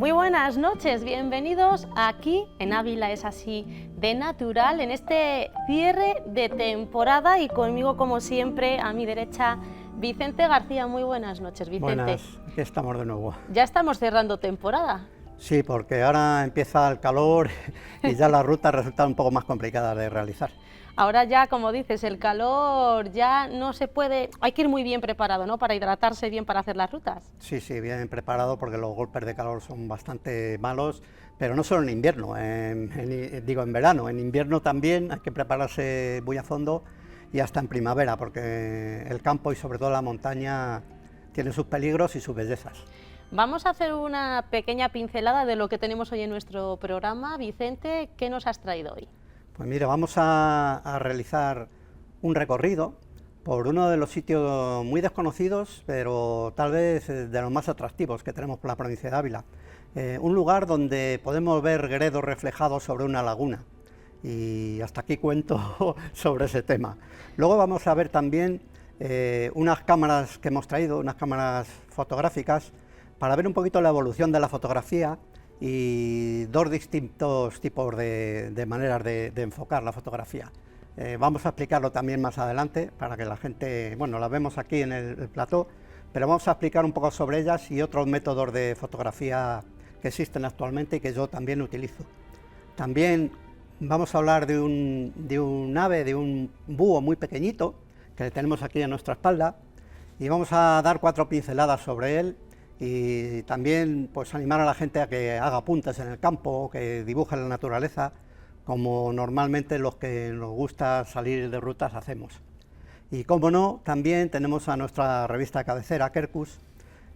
Muy buenas noches, bienvenidos aquí en Ávila es así de natural, en este cierre de temporada y conmigo como siempre a mi derecha Vicente García. Muy buenas noches, Vicente. Buenas, aquí estamos de nuevo. Ya estamos cerrando temporada. Sí, porque ahora empieza el calor y ya las rutas resultan un poco más complicadas de realizar. Ahora ya, como dices, el calor ya no se puede, hay que ir muy bien preparado, ¿no?, para hidratarse bien para hacer las rutas. Sí, bien preparado porque los golpes de calor son bastante malos, pero no solo en invierno, digo en verano, en invierno también hay que prepararse muy a fondo y hasta en primavera, porque el campo y sobre todo la montaña tiene sus peligros y sus bellezas. Vamos a hacer una pequeña pincelada de lo que tenemos hoy en nuestro programa. Vicente, ¿qué nos has traído hoy? Pues mira, vamos a realizar un recorrido por uno de los sitios muy desconocidos, pero tal vez de los más atractivos que tenemos por la provincia de Ávila. Un lugar donde podemos ver gredos reflejados sobre una laguna, y hasta aquí cuento sobre ese tema. Luego vamos a ver también unas cámaras que hemos traído, unas cámaras fotográficas, para ver un poquito la evolución de la fotografía y dos distintos tipos de maneras de enfocar la fotografía. Vamos a explicarlo también más adelante para que la gente, bueno, las vemos aquí en el plató, pero vamos a explicar un poco sobre ellas y otros métodos de fotografía que existen actualmente y que yo también utilizo. También vamos a hablar de un ave, de un búho muy pequeñito que tenemos aquí a nuestra espalda, y vamos a dar 4 pinceladas sobre él. Y también pues animar a la gente a que haga apuntes en el campo, que dibuje la naturaleza, como normalmente los que nos gusta salir de rutas hacemos. Y como no, también tenemos a nuestra revista de cabecera, Quercus,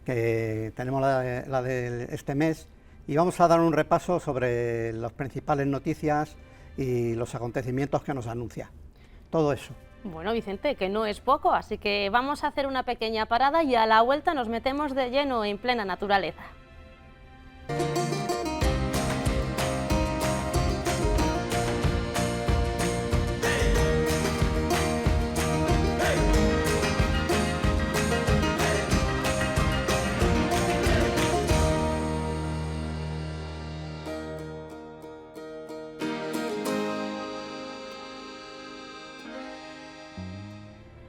que tenemos la de este mes, y vamos a dar un repaso sobre las principales noticias y los acontecimientos que nos anuncia. Todo eso. Bueno, Vicente, que no es poco, así que vamos a hacer una pequeña parada y a la vuelta nos metemos de lleno en plena naturaleza.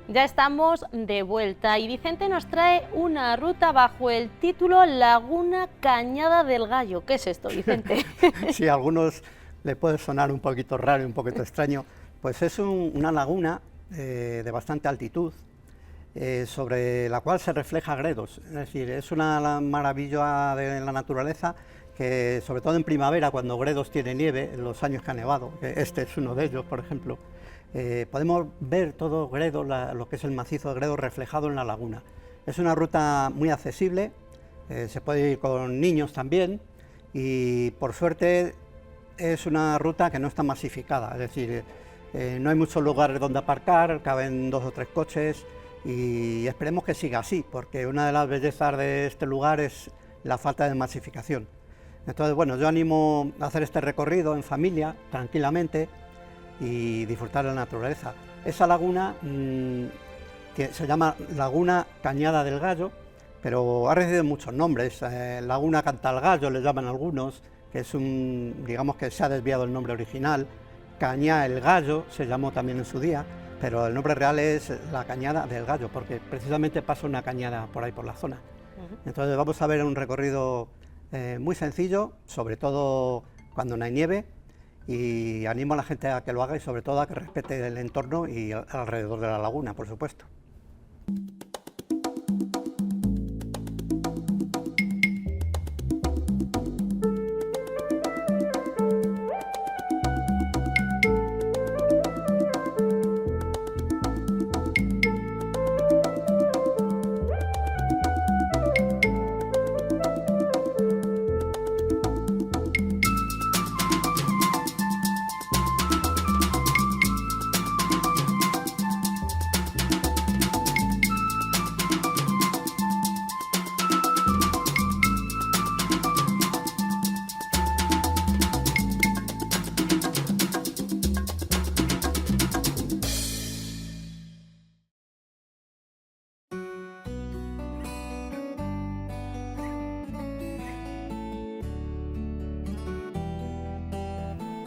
Ya estamos de vuelta y Vicente nos trae una ruta bajo el título Laguna Cañada del Gallo. ¿Qué es esto, Vicente? Sí, a algunos le puede sonar un poquito raro y un poquito extraño. Pues es una laguna de bastante altitud, sobre la cual se refleja gredos. Es decir, es una maravilla de la naturaleza que, sobre todo en primavera, cuando Gredos tiene nieve, en los años que ha nevado, que este es uno de ellos, por ejemplo, podemos ver todo Gredos, lo que es el macizo de Gredos reflejado en la laguna. Es una ruta muy accesible, se puede ir con niños también, y por suerte es una ruta que no está masificada, es decir, no hay muchos lugares donde aparcar, caben 2 o 3 coches, y esperemos que siga así, porque una de las bellezas de este lugar es la falta de masificación. Entonces, bueno, yo animo a hacer este recorrido en familia, tranquilamente, y disfrutar de la naturaleza. Esa laguna que se llama Laguna Cañada del Gallo, pero ha recibido muchos nombres. Laguna Canta el Gallo le llaman algunos, que es digamos que se ha desviado el nombre original. Cañá el Gallo se llamó también en su día, pero el nombre real es la Cañada del Gallo, porque precisamente pasa una cañada por ahí por la zona. Entonces vamos a ver un recorrido muy sencillo, sobre todo cuando no hay nieve, y animo a la gente a que lo haga y sobre todo a que respete el entorno y alrededor de la laguna, por supuesto.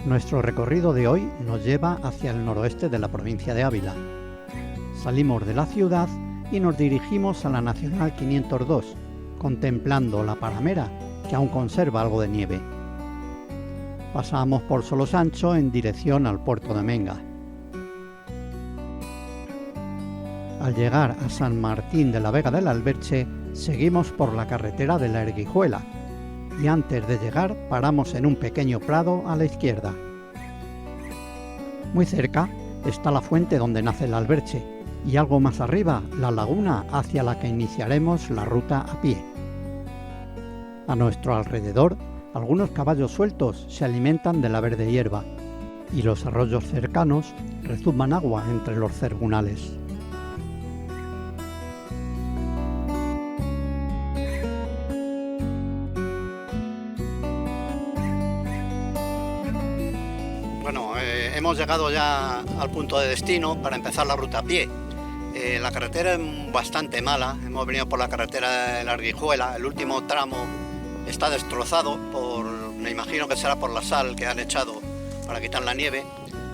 Nuestro recorrido de hoy nos lleva hacia el noroeste de la provincia de Ávila. Salimos de la ciudad y nos dirigimos a la Nacional 502, contemplando la Paramera, que aún conserva algo de nieve. Pasamos por Solosancho en dirección al puerto de Menga. Al llegar a San Martín de la Vega del Alberche, seguimos por la carretera de la Erguijuela y antes de llegar paramos en un pequeño prado a la izquierda. Muy cerca está la fuente donde nace el Alberche y algo más arriba la laguna hacia la que iniciaremos la ruta a pie. A nuestro alrededor, algunos caballos sueltos se alimentan de la verde hierba y los arroyos cercanos rezumban agua entre los cerngunales. Hemos llegado ya al punto de destino para empezar la ruta a pie. La carretera es bastante mala, hemos venido por la carretera de la Erguijuela, el último tramo está destrozado, me imagino que será por la sal que han echado para quitar la nieve,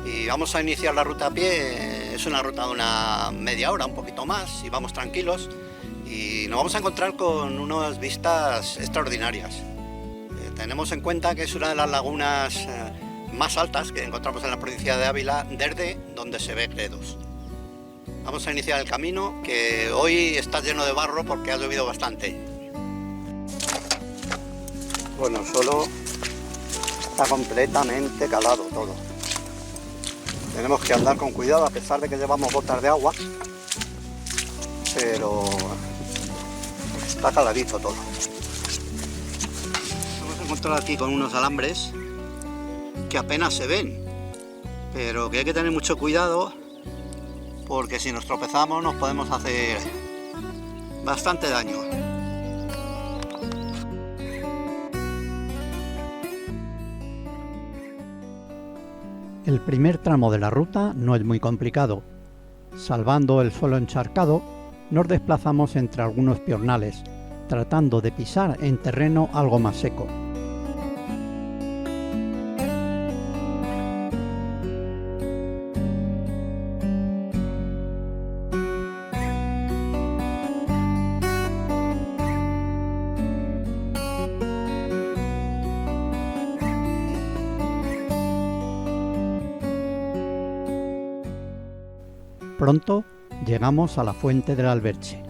y vamos a iniciar la ruta a pie. Es una ruta de una media hora, un poquito más, y vamos tranquilos, y nos vamos a encontrar con unas vistas extraordinarias. Tenemos en cuenta que es una de las lagunas más altas que encontramos en la provincia de Ávila, desde donde se ve Gredos. Vamos a iniciar el camino, que hoy está lleno de barro porque ha llovido bastante. Bueno, el suelo está completamente calado todo. Tenemos que andar con cuidado a pesar de que llevamos botas de agua, pero está caladito todo. Vamos a encontrar aquí con unos alambres que apenas se ven, pero que hay que tener mucho cuidado porque si nos tropezamos nos podemos hacer bastante daño. El primer tramo de la ruta no es muy complicado. Salvando el suelo encharcado, nos desplazamos entre algunos piornales, tratando de pisar en terreno algo más seco. Pronto llegamos a la fuente del Alberche.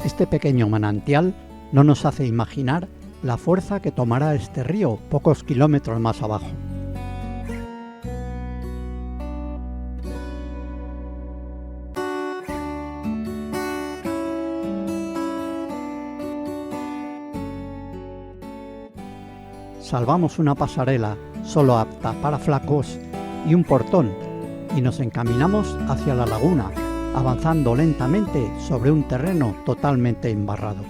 Este pequeño manantial no nos hace imaginar la fuerza que tomará este río pocos kilómetros más abajo. Salvamos una pasarela solo apta para flacos y un portón y nos encaminamos hacia la laguna, avanzando lentamente sobre un terreno totalmente embarrado.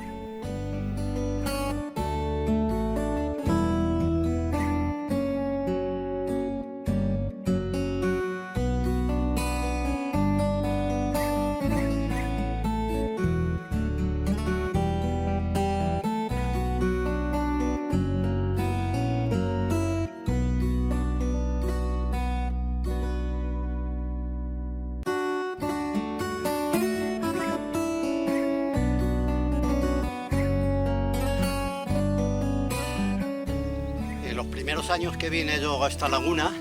Los primeros años que vine yo a esta laguna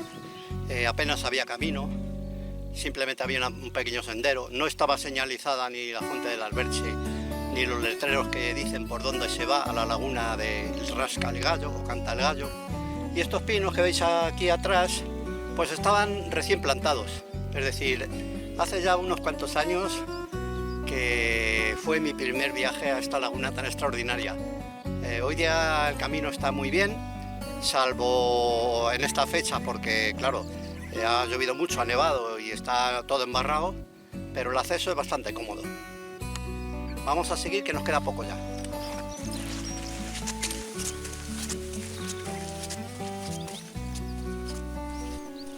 apenas había camino, simplemente había un pequeño sendero, no estaba señalizada ni la fuente del Alberche ni los letreros que dicen por dónde se va a la laguna del Rasca el Gallo o Canta el Gallo, y estos pinos que veis aquí atrás pues estaban recién plantados, es decir, hace ya unos cuantos años que fue mi primer viaje a esta laguna tan extraordinaria. Hoy día el camino está muy bien, salvo en esta fecha porque claro, ha llovido mucho, ha nevado y está todo embarrado, pero el acceso es bastante cómodo. Vamos a seguir, que nos queda poco ya.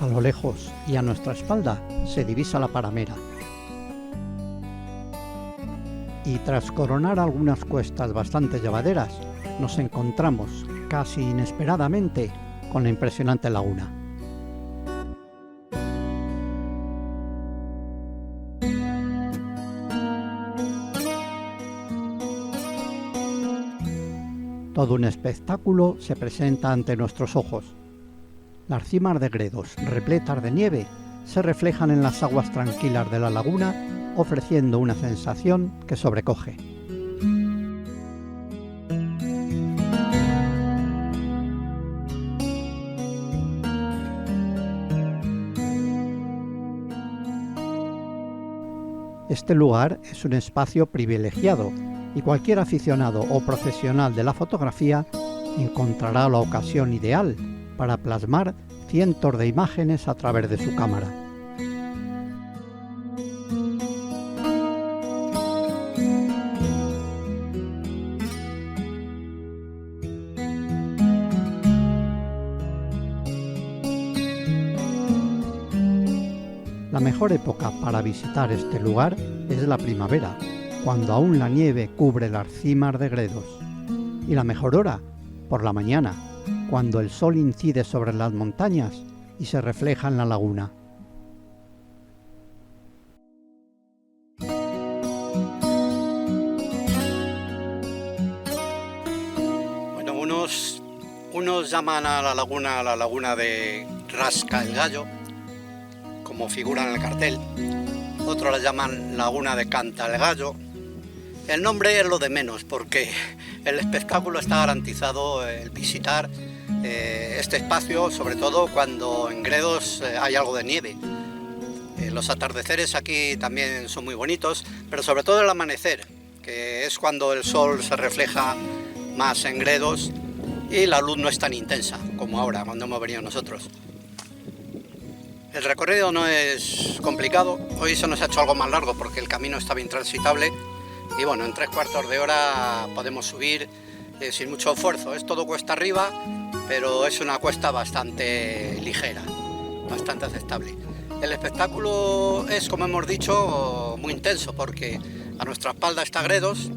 A lo lejos y a nuestra espalda se divisa la Paramera. Y tras coronar algunas cuestas bastante llevaderas, nos encontramos, casi inesperadamente, con la impresionante laguna. Todo un espectáculo se presenta ante nuestros ojos. Las cimas de Gredos, repletas de nieve, se reflejan en las aguas tranquilas de la laguna, ofreciendo una sensación que sobrecoge. Este lugar es un espacio privilegiado y cualquier aficionado o profesional de la fotografía encontrará la ocasión ideal para plasmar cientos de imágenes a través de su cámara. La mejor época para visitar este lugar es la primavera, cuando aún la nieve cubre las cimas de Gredos. Y la mejor hora, por la mañana, cuando el sol incide sobre las montañas y se refleja en la laguna. Bueno, unos llaman a la laguna de Rasca el Gallo, como figura en el cartel. Otros la llaman Laguna de Canta el Gallo. El nombre es lo de menos, porque el espectáculo está garantizado, el visitar este espacio, sobre todo cuando en Gredos hay algo de nieve. Los atardeceres aquí también son muy bonitos, pero sobre todo el amanecer, que es cuando el sol se refleja más en Gredos y la luz no es tan intensa como ahora, cuando hemos venido nosotros. El recorrido no es complicado, hoy se nos ha hecho algo más largo porque el camino estaba intransitable y bueno, en 3/4 de hora podemos subir sin mucho esfuerzo. Es todo cuesta arriba, pero es una cuesta bastante ligera, bastante aceptable. El espectáculo es, como hemos dicho, muy intenso porque a nuestra espalda está Gredos,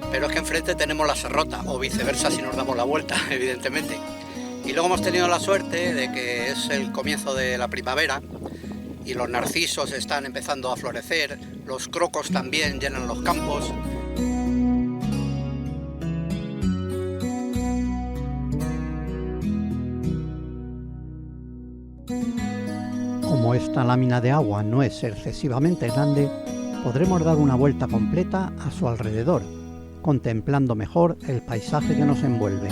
pero es que enfrente tenemos la Serrota, o viceversa si nos damos la vuelta, evidentemente. Y luego hemos tenido la suerte de que es el comienzo de la primavera y los narcisos están empezando a florecer, los crocos también llenan los campos. Como esta lámina de agua no es excesivamente grande, podremos dar una vuelta completa a su alrededor, contemplando mejor el paisaje que nos envuelve.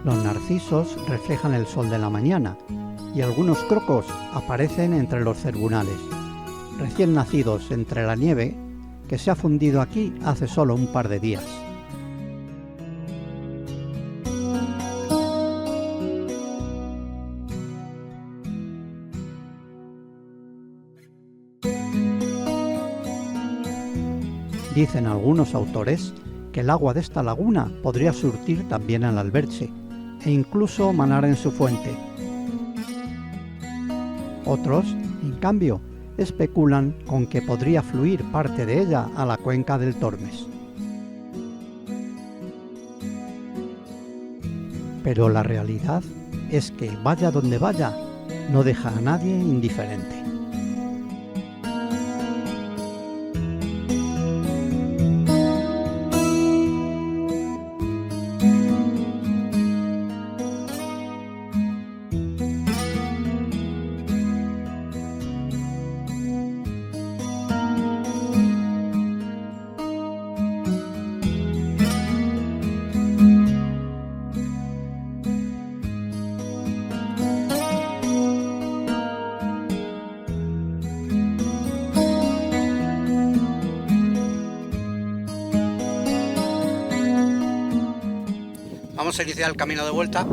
Los narcisos reflejan el sol de la mañana y algunos crocos aparecen entre los cernunales, recién nacidos entre la nieve que se ha fundido aquí hace solo un par de días. Dicen algunos autores que el agua de esta laguna podría surtir también al Alberche e incluso manar en su fuente. Otros, en cambio, especulan con que podría fluir parte de ella a la cuenca del Tormes. Pero la realidad es que, vaya donde vaya, no deja a nadie indiferente. Vamos a iniciar el camino de vuelta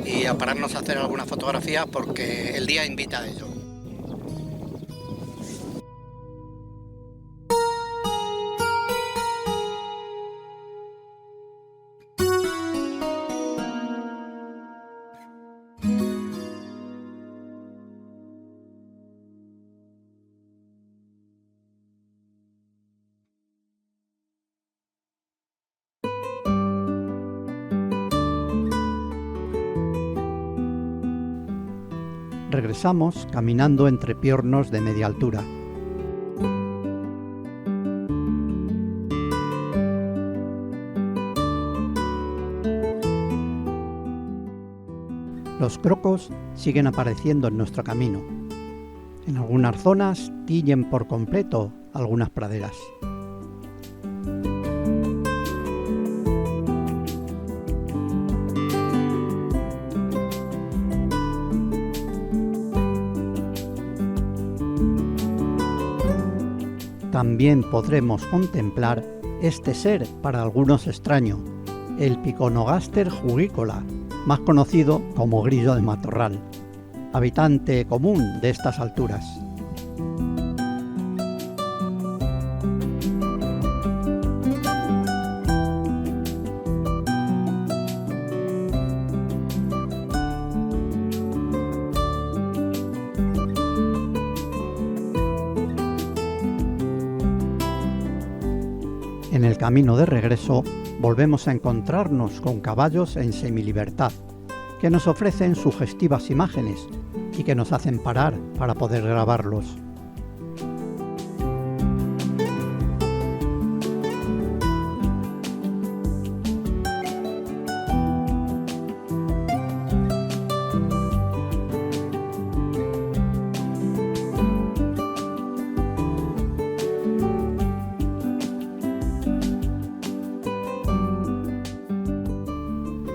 y a pararnos a hacer algunas fotografías porque el día invita a ello. regresamos caminando entre piornos de media altura. Los crocos siguen apareciendo en nuestro camino. En algunas zonas tiñen por completo algunas praderas. También podremos contemplar este ser para algunos extraño, el Piconogaster jugícola, más conocido como grillo de matorral, habitante común de estas alturas. En el camino de regreso volvemos a encontrarnos con caballos en semilibertad, que nos ofrecen sugestivas imágenes y que nos hacen parar para poder grabarlos.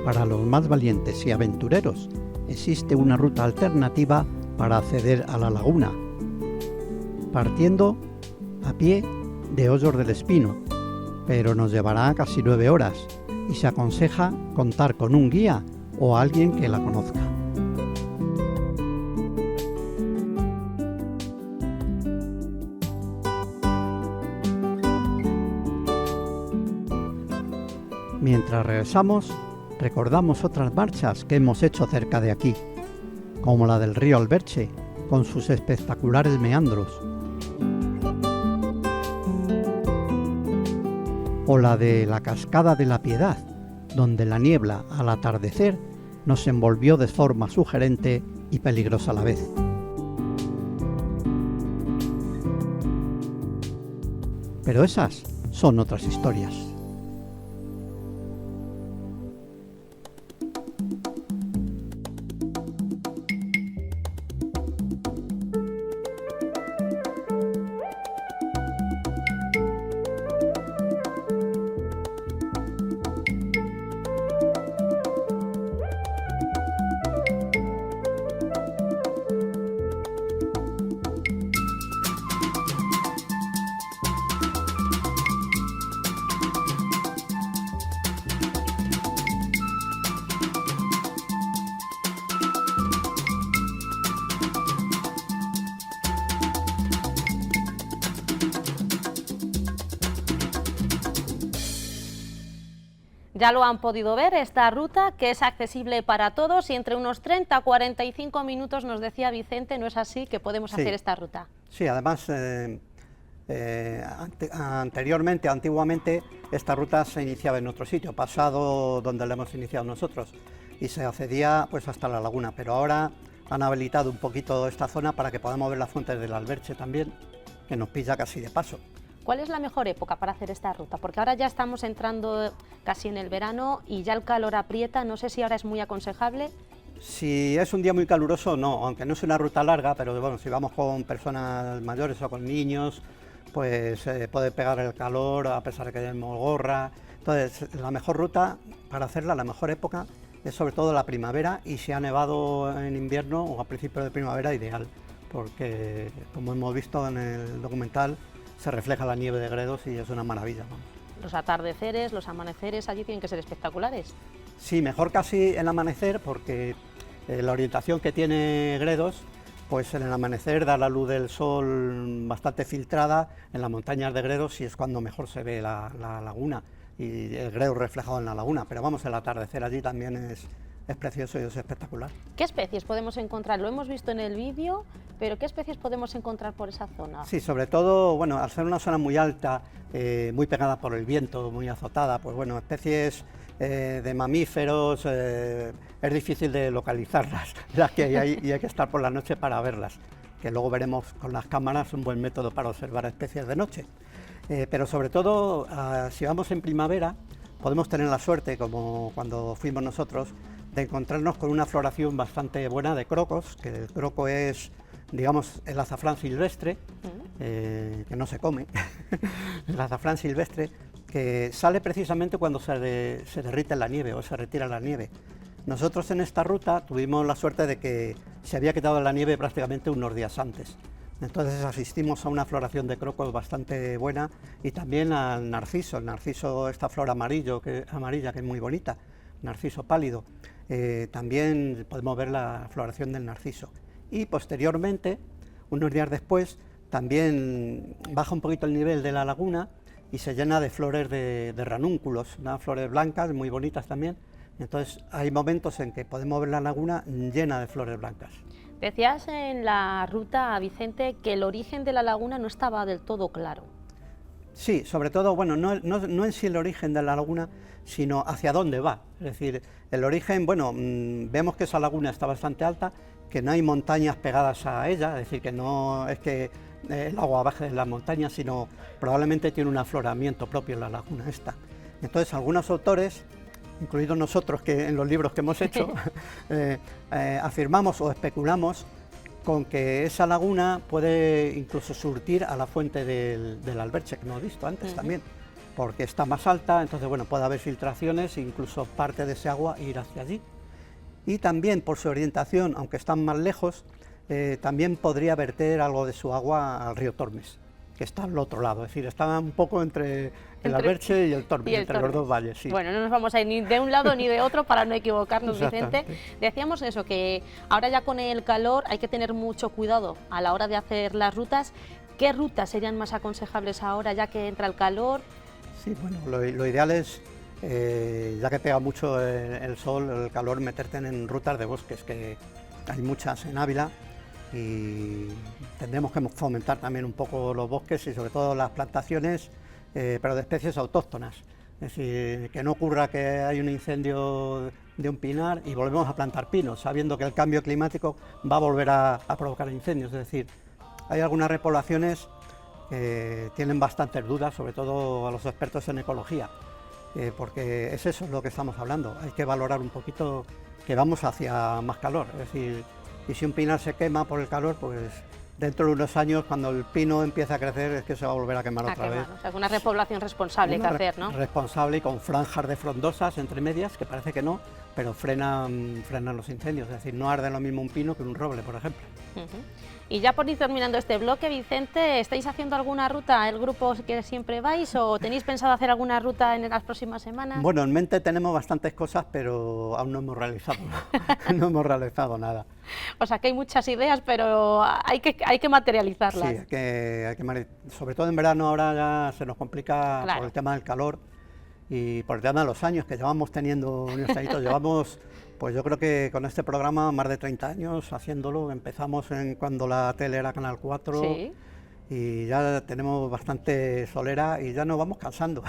Para los más valientes y aventureros, existe una ruta alternativa para acceder a la laguna, partiendo a pie de Hoyos del Espino, pero nos llevará casi 9 horas y se aconseja contar con un guía o alguien que la conozca. Mientras regresamos, recordamos otras marchas que hemos hecho cerca de aquí, como la del río Alberche, con sus espectaculares meandros, o la de la Cascada de la Piedad, donde la niebla al atardecer nos envolvió de forma sugerente y peligrosa a la vez. Pero esas son otras historias. Ya lo han podido ver, esta ruta que es accesible para todos y entre unos 30 a 45 minutos, nos decía Vicente, ¿no es así?, que podemos hacer esta ruta. Sí, además, antiguamente, esta ruta se iniciaba en otro sitio, pasado donde la hemos iniciado nosotros, y se accedía pues hasta la laguna, pero ahora han habilitado un poquito esta zona para que podamos ver las fuentes del Alberche también, que nos pilla casi de paso. ¿Cuál es la mejor época para hacer esta ruta? Porque ahora ya estamos entrando casi en el verano y ya el calor aprieta, no sé si ahora es muy aconsejable. Si es un día muy caluroso, no, aunque no es una ruta larga, pero bueno, si vamos con personas mayores o con niños, pues puede pegar el calor a pesar de que tenemos gorra. Entonces, la mejor ruta para hacerla, la mejor época, es sobre todo la primavera, y si ha nevado en invierno o a principios de primavera, ideal, porque como hemos visto en el documental, se refleja la nieve de Gredos y es una maravilla, ¿no? Los atardeceres, los amaneceres allí tienen que ser espectaculares. Sí, mejor casi el amanecer, porque la orientación que tiene Gredos, pues en el amanecer da la luz del sol bastante filtrada en las montañas de Gredos y es cuando mejor se ve la laguna y el Gredos reflejado en la laguna. Pero vamos, el atardecer allí también es es precioso y es espectacular. ¿Qué especies podemos encontrar? Lo hemos visto en el vídeo, pero ¿qué especies podemos encontrar por esa zona? Sí, sobre todo, bueno, al ser una zona muy alta, muy pegada por el viento, muy azotada, pues bueno, especies de mamíferos, es difícil de localizarlas, las que hay ahí, y hay que estar por la noche para verlas, que luego veremos con las cámaras, un buen método para observar especies de noche. Pero sobre todo, si vamos en primavera, podemos tener la suerte, como cuando fuimos nosotros, de encontrarnos con una floración bastante buena de crocos, que el croco es, digamos, el azafrán silvestre, que no se come, el azafrán silvestre, que sale precisamente cuando se derrite la nieve o se retira la nieve. Nosotros en esta ruta tuvimos la suerte de que se había quedado la nieve prácticamente unos días antes. Entonces asistimos a una floración de crocos bastante buena y también al narciso. El narciso, esta flor amarilla que es muy bonita, narciso pálido. También podemos ver la floración del narciso. Y posteriormente, unos días después, también baja un poquito el nivel de la laguna y se llena de flores de ranúnculos, unas flores blancas muy bonitas también. Entonces hay momentos en que podemos ver la laguna llena de flores blancas. Decías en la ruta, Vicente, que el origen de la laguna no estaba del todo claro. Sí, sobre todo, bueno, no en sí el origen de la laguna, sino hacia dónde va. Es decir, el origen, bueno, vemos que esa laguna está bastante alta, que no hay montañas pegadas a ella, es decir, que no es que el agua baje de las montañas, sino probablemente tiene un afloramiento propio en la laguna esta. Entonces, algunos autores, incluidos nosotros que en los libros que hemos hecho, afirmamos o especulamos con que esa laguna puede incluso surtir a la fuente del Alberche, que hemos visto antes también, porque está más alta, entonces bueno, puede haber filtraciones e incluso parte de ese agua ir hacia allí. Y también por su orientación, aunque están más lejos, también podría verter algo de su agua al río Tormes, que está al otro lado, es decir, está un poco entre el Alberche y el Tormes, entre los dos valles. Sí. Bueno, no nos vamos a ir ni de un lado ni de otro para no equivocarnos, Vicente. Decíamos eso, que ahora ya con el calor hay que tener mucho cuidado a la hora de hacer las rutas. ¿Qué rutas serían más aconsejables ahora ya que entra el calor? Sí, bueno, lo ideal es, ya que pega mucho el sol, el calor, meterte en rutas de bosques, que hay muchas en Ávila, y tendremos que fomentar también un poco los bosques y sobre todo las plantaciones, pero de especies autóctonas. Es decir, que no ocurra que hay un incendio de un pinar y volvemos a plantar pinos, sabiendo que el cambio climático va a volver a provocar incendios. Es decir, hay algunas repoblaciones que tienen bastantes dudas, sobre todo a los expertos en ecología, porque es eso lo que estamos hablando. Hay que valorar un poquito que vamos hacia más calor. Es decir, y si un pinar se quema por el calor, pues dentro de unos años, cuando el pino empiece a crecer, es que se va a los a quemar otra vez. O sea, una repoblación responsable que hacer, ¿no? Responsable y con franjas de frondosas entre medias, que parece que no, pero frenan los incendios. Es decir, no arde lo mismo un pino que un roble, por ejemplo. Y ya por ir terminando este bloque, Vicente, ¿estáis haciendo alguna ruta, el grupo que siempre vais, o tenéis pensado hacer alguna ruta en las próximas semanas? Bueno, en mente tenemos bastantes cosas, pero aún no hemos realizado, no hemos realizado nada. O sea, que hay muchas ideas, pero hay que materializarlas. Sí, sobre todo en verano ahora ya se nos complica por el tema del calor y por el tema de los años que llevamos teniendo unos añitos. Llevamos, pues yo creo que con este programa más de 30 años haciéndolo. Empezamos cuando la tele era Canal 4. Sí. Y ya tenemos bastante solera y ya nos vamos cansando.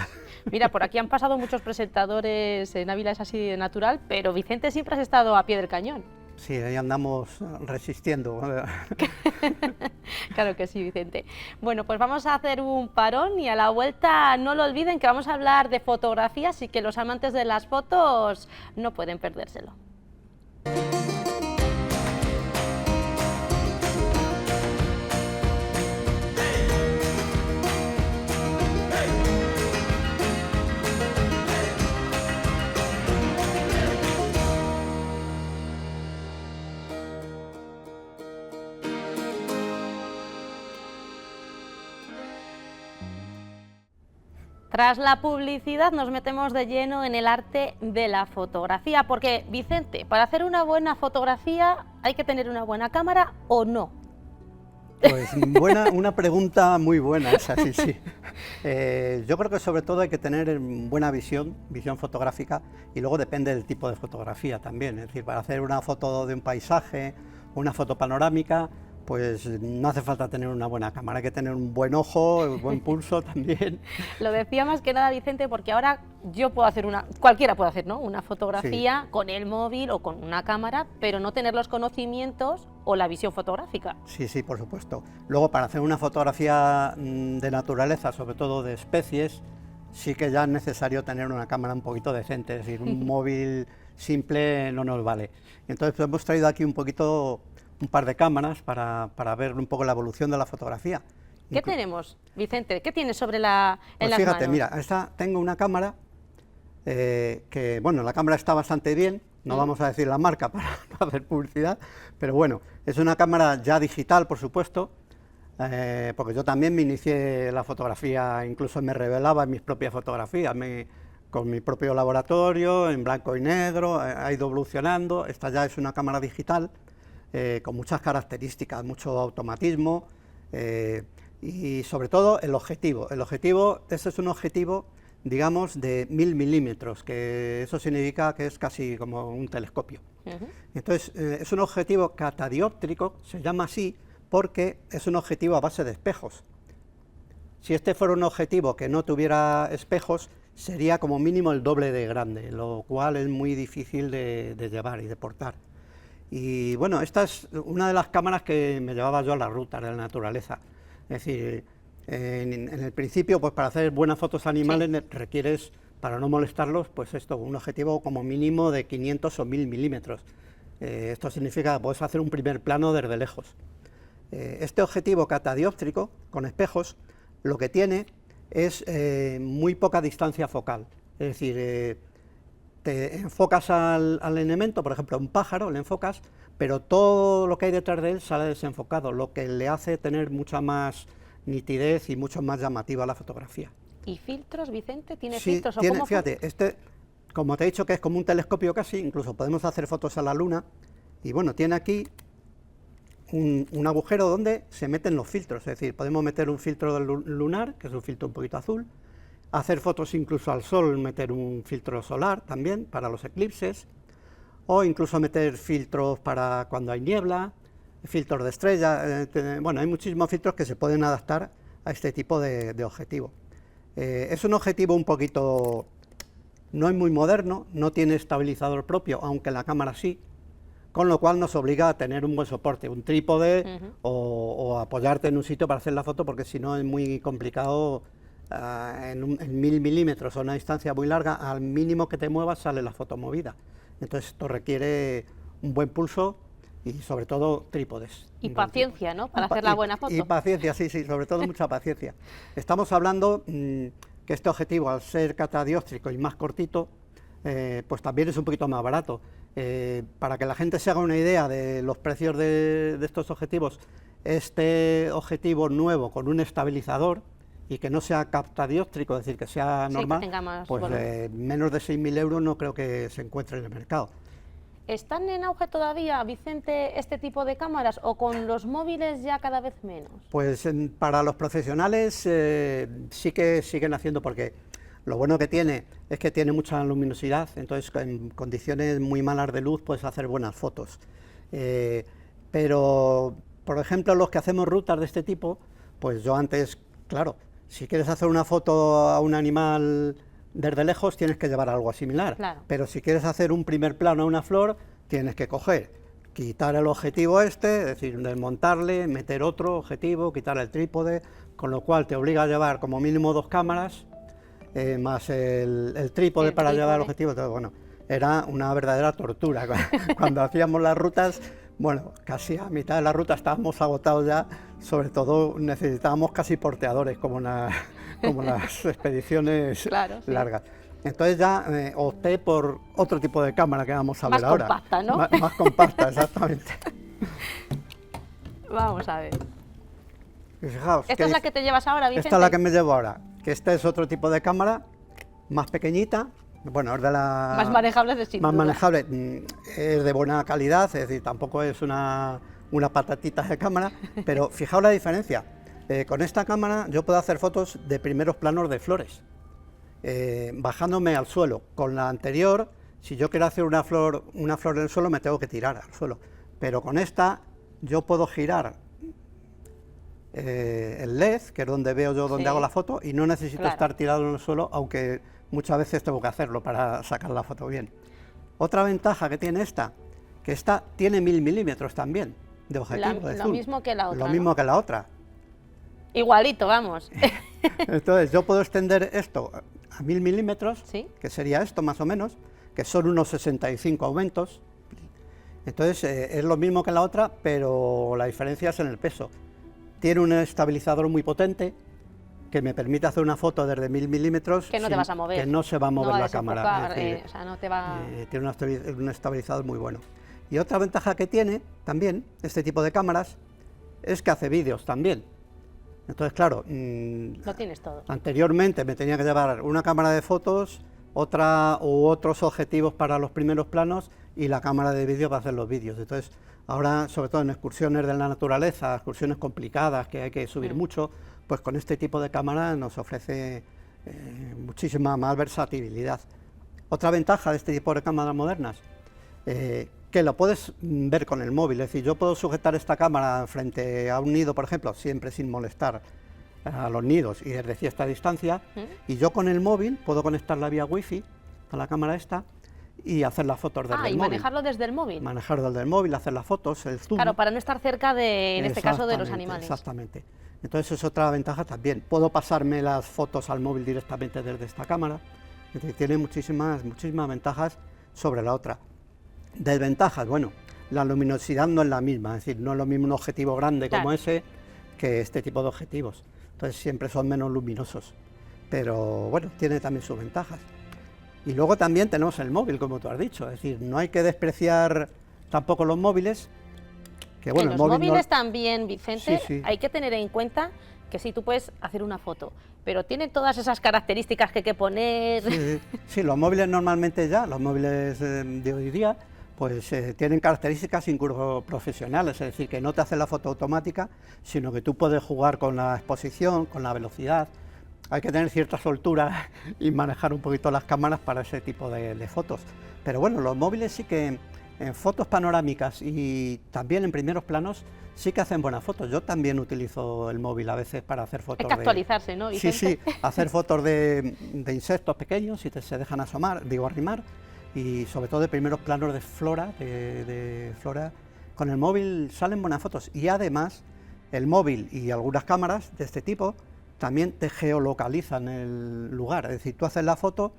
Mira, por aquí han pasado muchos presentadores, en Ávila es así de natural, pero Vicente siempre has estado a pie del cañón. Sí, ahí andamos resistiendo. Claro que sí, Vicente. Bueno, pues vamos a hacer un parón y a la vuelta no lo olviden que vamos a hablar de fotografías y que los amantes de las fotos no pueden perdérselo. Tras la publicidad nos metemos de lleno en el arte de la fotografía, porque Vicente, para hacer una buena fotografía hay que tener una buena cámara, ¿o no? Pues una pregunta muy buena esa, sí, sí. Yo creo que sobre todo hay que tener buena visión fotográfica, y luego depende del tipo de fotografía también. Es decir, para hacer una foto de un paisaje, una foto panorámica, pues no hace falta tener una buena cámara, hay que tener un buen ojo, un buen pulso también. Lo decía más que nada, Vicente, porque ahora yo puedo hacer cualquiera puede hacer, ¿no?, una fotografía, sí, con el móvil o con una cámara, pero no tener los conocimientos o la visión fotográfica. Sí, sí, por supuesto. Luego, para hacer una fotografía de naturaleza, sobre todo de especies, sí que ya es necesario tener una cámara un poquito decente, es decir, un móvil simple no nos vale. Entonces, pues, hemos traído aquí un par de cámaras para ver un poco la evolución de la fotografía. ¿Qué tenemos, Vicente? ¿Qué tienes sobre en las fíjate, manos? mira, tengo una cámara que, bueno, la cámara está bastante bien, no vamos a decir la marca para no hacer publicidad, pero bueno, es una cámara ya digital, por supuesto, porque yo también me inicié la fotografía, incluso me revelaba en mis propias fotografías, con mi propio laboratorio, en blanco y negro, ha ido evolucionando. Esta ya es una cámara digital, con muchas características, mucho automatismo, y sobre todo el objetivo. Ese es un objetivo, digamos, de 1000 milímetros, que eso significa que es casi como un telescopio. Entonces, es un objetivo catadióptrico, se llama así, porque es un objetivo a base de espejos. Si este fuera un objetivo que no tuviera espejos, sería como mínimo el doble de grande, lo cual es muy difícil de llevar y de portar. Y bueno, esta es una de las cámaras que me llevaba yo a las rutas de la naturaleza. Es decir, en el principio, pues para hacer buenas fotos animales, sí, requieres, para no molestarlos, pues un objetivo como mínimo de 500 o 1000 milímetros. Esto significa que puedes hacer un primer plano desde lejos. Este objetivo catadióptrico, con espejos, lo que tiene es muy poca distancia focal. Es decir, te enfocas al elemento, por ejemplo, a un pájaro, le enfocas, pero todo lo que hay detrás de él sale desenfocado, lo que le hace tener mucha más nitidez y mucho más llamativa la fotografía. ¿Y filtros, Vicente? ¿Tiene sí, filtros? Tiene, fíjate, como te he dicho, que es como un telescopio casi, incluso podemos hacer fotos a la luna, y bueno, tiene aquí un agujero donde se meten los filtros, es decir, podemos meter un filtro lunar, que es un filtro un poquito azul, hacer fotos incluso al sol, meter un filtro solar también para los eclipses, o incluso meter filtros para cuando hay niebla, filtros de estrella. Bueno, hay muchísimos filtros que se pueden adaptar a este tipo de objetivo. Es un objetivo un poquito, no es muy moderno, no tiene estabilizador propio, aunque la cámara sí, con lo cual nos obliga a tener un buen soporte, un trípode, o apoyarte en un sitio para hacer la foto, porque si no es muy complicado. En 1000 milímetros o una distancia muy larga, al mínimo que te muevas sale la foto movida. Entonces esto requiere un buen pulso y sobre todo trípodes. Y paciencia, ¿no?, para hacer la buena foto. Y paciencia, sí, sí, sobre todo mucha paciencia. Estamos hablando que este objetivo, al ser catadióptrico y más cortito, pues también es un poquito más barato. Para que la gente se haga una idea de los precios de estos objetivos, este objetivo nuevo con un estabilizador, y que no sea catadióptrico, es decir, que sea normal, que tenga más, pues menos de 6.000 euros no creo que se encuentre en el mercado. ¿Están en auge todavía, Vicente, este tipo de cámaras, o con los móviles ya cada vez menos? Pues para los profesionales sí que siguen haciendo, porque lo bueno que tiene es que tiene mucha luminosidad, entonces en condiciones muy malas de luz puedes hacer buenas fotos. Pero, por ejemplo, los que hacemos rutas de este tipo, pues yo antes, claro, si quieres hacer una foto a un animal desde lejos, tienes que llevar algo similar. Claro. Pero si quieres hacer un primer plano a una flor, tienes que quitar el objetivo es decir, desmontarle, meter otro objetivo, quitar el trípode, con lo cual te obliga a llevar como mínimo 2 cámaras, más el trípode para llevar el objetivo. Entonces, bueno, era una verdadera tortura. Cuando hacíamos las rutas, bueno, casi a mitad de la ruta estábamos agotados ya, sobre todo necesitábamos casi porteadores, como las expediciones largas. Entonces ya opté por otro tipo de cámara que vamos a ver ahora. Más compacta, ¿no? Más compacta, exactamente. Vamos a ver. Y fijaos, ¿Esta es la que te llevas ahora, Vicente? Esta es la que me llevo ahora, que este es otro tipo de cámara, más pequeñita. Bueno, es de la... Más manejable de sin Más duda. manejable, es de buena calidad, es decir, tampoco es una una patatita de cámara, pero fijaos la diferencia. Con esta cámara yo puedo hacer fotos de primeros planos de flores, bajándome al suelo. Con la anterior, si yo quiero hacer una flor en el suelo, me tengo que tirar al suelo, pero con esta yo puedo girar el LED, que es donde veo yo donde hago la foto, y no necesito estar tirado en el suelo, aunque muchas veces tengo que hacerlo para sacar la foto bien. Otra ventaja que tiene esta, que esta tiene 1000 milímetros también de objetivo, de zoom. Lo mismo que la otra. Lo mismo que la otra. Igualito, vamos. Entonces yo puedo extender esto a 1000 milímetros, ¿sí? Que sería esto más o menos, que son unos 65 aumentos. Entonces es lo mismo que la otra, pero la diferencia es en el peso. Tiene un estabilizador muy potente que me permite hacer una foto desde 1000 milímetros. Que no te vas a mover. Que no se va a mover la cámara. O sea, no te va... Tiene un estabilizador muy bueno. Y otra ventaja que tiene también este tipo de cámaras es que hace vídeos también. Entonces, claro, lo tienes todo. Anteriormente me tenía que llevar una cámara de fotos, otra u otros objetivos para los primeros planos y la cámara de vídeo para hacer los vídeos. Entonces, ahora, sobre todo en excursiones de la naturaleza, excursiones complicadas que hay que subir mucho, pues con este tipo de cámara nos ofrece muchísima más versatilidad. Otra ventaja de este tipo de cámaras modernas, que lo puedes ver con el móvil, es decir, yo puedo sujetar esta cámara frente a un nido, por ejemplo, siempre sin molestar a los nidos y desde cierta distancia, y yo con el móvil puedo conectarla vía wifi a la cámara esta y hacer las fotos desde el móvil. Y manejarlo desde el móvil. Manejarlo desde el móvil, hacer las fotos, el zoom. Claro, para no estar cerca de, en este caso, de los animales. Exactamente. Entonces es otra ventaja también. Puedo pasarme las fotos al móvil directamente desde esta cámara. Es decir, tiene muchísimas ventajas sobre la otra. Desventajas, bueno, la luminosidad no es la misma, es decir, no es lo mismo un objetivo grande como ese que este tipo de objetivos. Entonces siempre son menos luminosos. Pero bueno, tiene también sus ventajas. Y luego también tenemos el móvil, como tú has dicho, es decir, no hay que despreciar tampoco los móviles. Que bueno, los móviles también, Vicente, hay que tener en cuenta que sí, tú puedes hacer una foto, pero tienen todas esas características que hay que poner. Sí, los móviles normalmente ya, los móviles de hoy día, pues tienen características incluso profesionales, es decir, que no te hace la foto automática, sino que tú puedes jugar con la exposición, con la velocidad. Hay que tener cierta soltura y manejar un poquito las cámaras para ese tipo de fotos. Pero bueno, los móviles sí que en fotos panorámicas y también en primeros planos sí que hacen buenas fotos. Yo también utilizo el móvil a veces para hacer fotos. Hay que actualizarse, ¿no, Vicente? Sí, hacer fotos de insectos pequeños si se dejan arrimar, y sobre todo de primeros planos de flora, de flora. Con el móvil salen buenas fotos y además el móvil y algunas cámaras de este tipo también te geolocalizan el lugar, es decir, tú haces la foto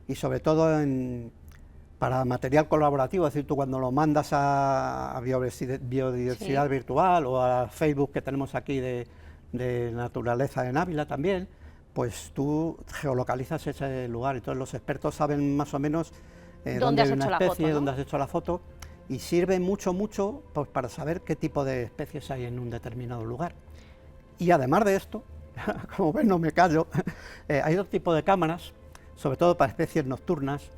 y sobre todo para material colaborativo, es decir, tú cuando lo mandas a biodiversidad virtual o a Facebook que tenemos aquí de naturaleza en Ávila también, pues tú geolocalizas ese lugar y todos los expertos saben más o menos dónde hay una especie, dónde has hecho la foto, y sirve mucho pues, para saber qué tipo de especies hay en un determinado lugar. Y además de esto, como ven, no me callo, hay otro tipo de cámaras, sobre todo para especies nocturnas,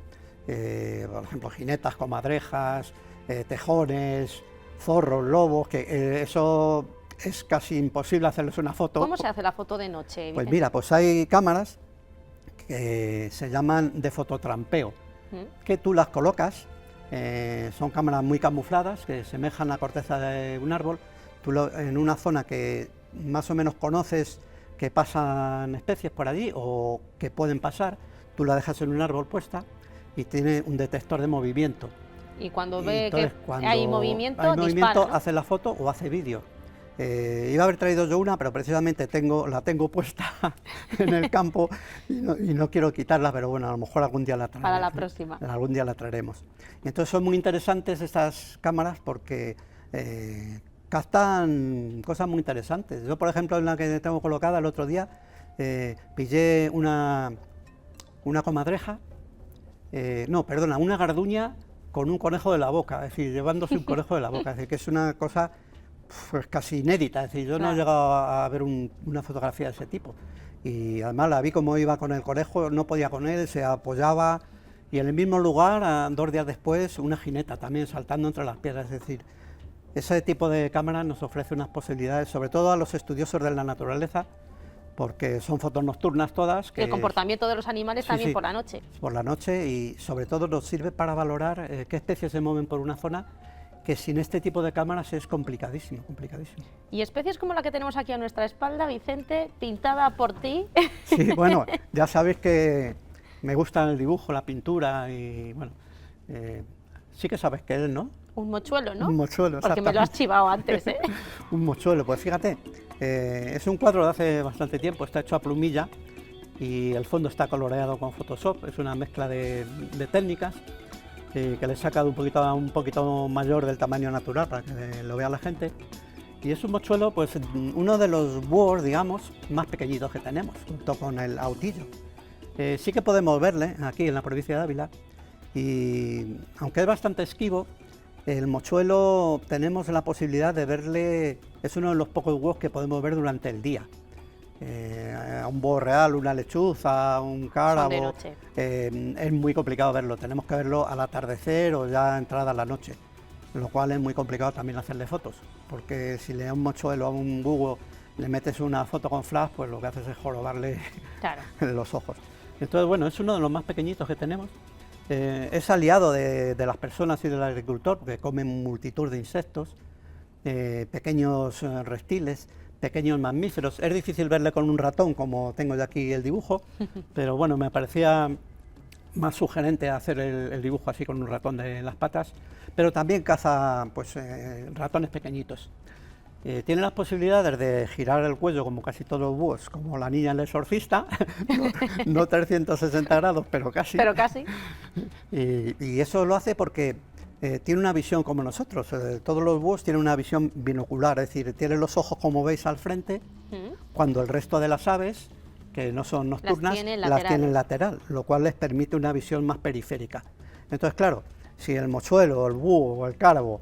por ejemplo, jinetas, comadrejas, tejones, zorros, lobos, que eso es casi imposible hacerles una foto. ¿Cómo se hace la foto de noche, Vicente? Pues mira, pues hay cámaras que se llaman de fototrampeo, que tú las colocas, son cámaras muy camufladas, que semejan la corteza de un árbol, tú en una zona que más o menos conoces que pasan especies por allí o que pueden pasar, tú la dejas en un árbol puesta y tiene un detector de movimiento. Y cuando ve que hay movimiento, dispara, ¿no? Hace la foto o hace vídeo. Iba a haber traído yo una, pero precisamente la tengo puesta en el campo y no quiero quitarla, pero bueno, a lo mejor algún día la traeremos. Para la próxima. Algún día la traeremos. Y entonces son muy interesantes estas cámaras porque captan cosas muy interesantes. Yo, por ejemplo, en la que tengo colocada el otro día, pillé una comadreja, una garduña con un conejo de la boca, es decir, llevándose un conejo de la boca, es decir, que es una cosa pues casi inédita, es decir, yo no he llegado a ver una fotografía de ese tipo. Y además la vi como iba con el conejo, no podía con él, se apoyaba, y en el mismo lugar, 2 días después, una jineta también saltando entre las piedras, es decir, ese tipo de cámara nos ofrece unas posibilidades, sobre todo a los estudiosos de la naturaleza, porque son fotos nocturnas todas. El comportamiento de los animales también sí, por la noche. Por la noche, y sobre todo nos sirve para valorar qué especies se mueven por una zona, que sin este tipo de cámaras es complicadísimo, complicadísimo. Y especies como la que tenemos aquí a nuestra espalda, Vicente, pintada por ti. Sí, bueno, ya sabéis que me gusta el dibujo, la pintura y bueno, sí que sabes qué es, ¿no? Un mochuelo, ¿no? Un mochuelo, porque me lo has chivado antes, ¿eh? Un mochuelo, pues fíjate, es un cuadro de hace bastante tiempo, está hecho a plumilla y el fondo está coloreado con Photoshop, es una mezcla de técnicas que le he sacado un poquito mayor del tamaño natural para que lo vea la gente. Y es un mochuelo, pues uno de los búhos, digamos, más pequeñitos que tenemos, junto con el autillo. Sí que podemos verle aquí en la provincia de Ávila, y aunque es bastante esquivo, el mochuelo tenemos la posibilidad de verle, es uno de los pocos búhos que podemos ver durante el día. A un búho real, una lechuza, un cárabo, es muy complicado verlo, tenemos que verlo al atardecer o ya entrada la noche, lo cual es muy complicado también hacerle fotos, porque si le da un mochuelo a un búho, le metes una foto con flash, pues lo que haces es jorobarle claro. los ojos. Entonces, bueno, es uno de los más pequeñitos que tenemos, es aliado de las personas y del agricultor, porque comen multitud de insectos, pequeños reptiles, pequeños mamíferos. Es difícil verle con un ratón, como tengo yo aquí el dibujo, pero bueno, me parecía más sugerente hacer el dibujo así con un ratón de las patas, pero también caza pues, ratones pequeñitos. Tiene las posibilidades de girar el cuello como casi todos los búhos, como la niña en El Exorcista, no 360 grados, pero casi. Pero casi. Y eso lo hace porque tiene una visión como nosotros, todos los búhos tienen una visión binocular, es decir, tienen los ojos como veis al frente, cuando el resto de las aves, que no son nocturnas, las tienen lateral, lo cual les permite una visión más periférica. Entonces, claro, si el mochuelo, el búho o el cárabo